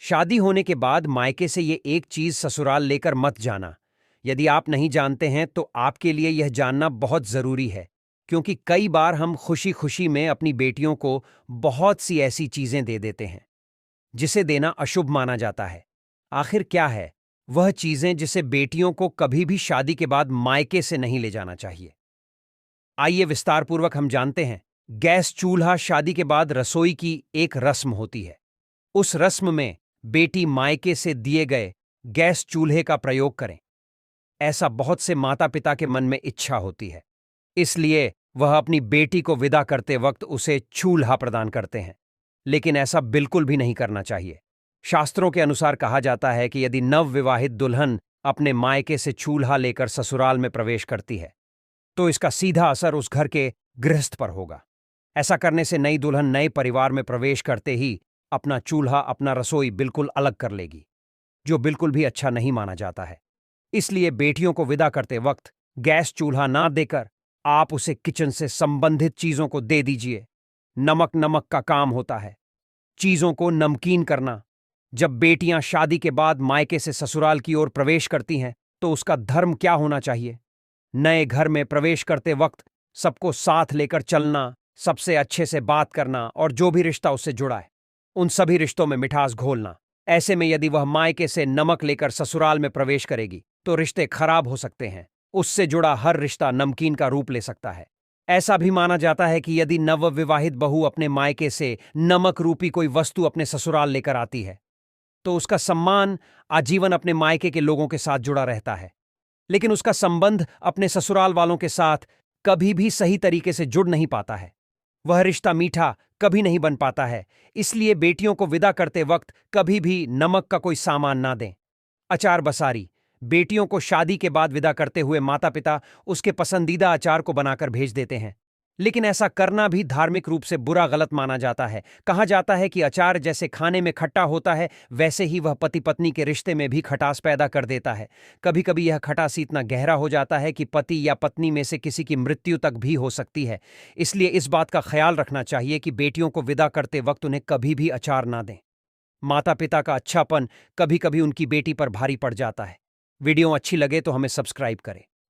शादी होने के बाद मायके से ये एक चीज ससुराल लेकर मत जाना। यदि आप नहीं जानते हैं तो आपके लिए यह जानना बहुत जरूरी है, क्योंकि कई बार हम खुशी खुशी में अपनी बेटियों को बहुत सी ऐसी चीजें दे देते हैं जिसे देना अशुभ माना जाता है। आखिर क्या है वह चीजें जिसे बेटियों को कभी भी शादी के बाद मायके से नहीं ले जाना चाहिए? आइए विस्तारपूर्वक हम जानते हैं। गैस चूल्हा शादी के बाद रसोई की एक रस्म होती है। उस रस्म में बेटी मायके से दिए गए गैस चूल्हे का प्रयोग करें, ऐसा बहुत से माता पिता के मन में इच्छा होती है। इसलिए वह अपनी बेटी को विदा करते वक्त उसे चूल्हा प्रदान करते हैं। लेकिन ऐसा बिल्कुल भी नहीं करना चाहिए। शास्त्रों के अनुसार कहा जाता है कि यदि नवविवाहित दुल्हन अपने मायके से चूल्हा लेकर ससुराल में प्रवेश करती है तो इसका सीधा असर उस घर के गृहस्थ पर होगा। ऐसा करने से नई दुल्हन नए परिवार में प्रवेश करते ही अपना चूल्हा, अपना रसोई बिल्कुल अलग कर लेगी, जो बिल्कुल भी अच्छा नहीं माना जाता है। इसलिए बेटियों को विदा करते वक्त गैस चूल्हा ना देकर आप उसे किचन से संबंधित चीजों को दे दीजिए। नमक नमक का काम होता है, चीजों को नमकीन करना। जब बेटियां शादी के बाद मायके से ससुराल की ओर प्रवेश करती हैं तो उसका धर्म क्या होना चाहिए? नए घर में प्रवेश करते वक्त सबको साथ लेकर चलना, सबसे अच्छे से बात करना और जो भी रिश्ता उससे जुड़ा है उन सभी रिश्तों में मिठास घोलना। ऐसे में यदि वह मायके से नमक लेकर ससुराल में प्रवेश करेगी तो रिश्ते खराब हो सकते हैं। उससे जुड़ा हर रिश्ता नमकीन का रूप ले सकता है। ऐसा भी माना जाता है कि यदि नवविवाहित बहू अपने मायके से नमक रूपी कोई वस्तु अपने ससुराल लेकर आती है तो उसका सम्मान आजीवन अपने मायके के लोगों के साथ जुड़ा रहता है, लेकिन उसका संबंध अपने ससुराल वालों के साथ कभी भी सही तरीके से जुड़ नहीं पाता है। वह रिश्ता मीठा कभी नहीं बन पाता है। इसलिए बेटियों को विदा करते वक्त कभी भी नमक का कोई सामान ना दें। अचार बसारी बेटियों को शादी के बाद विदा करते हुए माता पिता उसके पसंदीदा अचार को बनाकर भेज देते हैं, लेकिन ऐसा करना भी धार्मिक रूप से बुरा गलत माना जाता है। कहा जाता है कि अचार जैसे खाने में खट्टा होता है वैसे ही वह पति पत्नी के रिश्ते में भी खटास पैदा कर देता है। कभी कभी यह खटास इतना गहरा हो जाता है कि पति या पत्नी में से किसी की मृत्यु तक भी हो सकती है। इसलिए इस बात का ख्याल रखना चाहिए कि बेटियों को विदा करते वक्त उन्हें कभी भी अचार ना दें। माता पिता का अच्छापन कभी कभी उनकी बेटी पर भारी पड़ जाता है। वीडियो अच्छी लगे तो हमें सब्सक्राइब करें।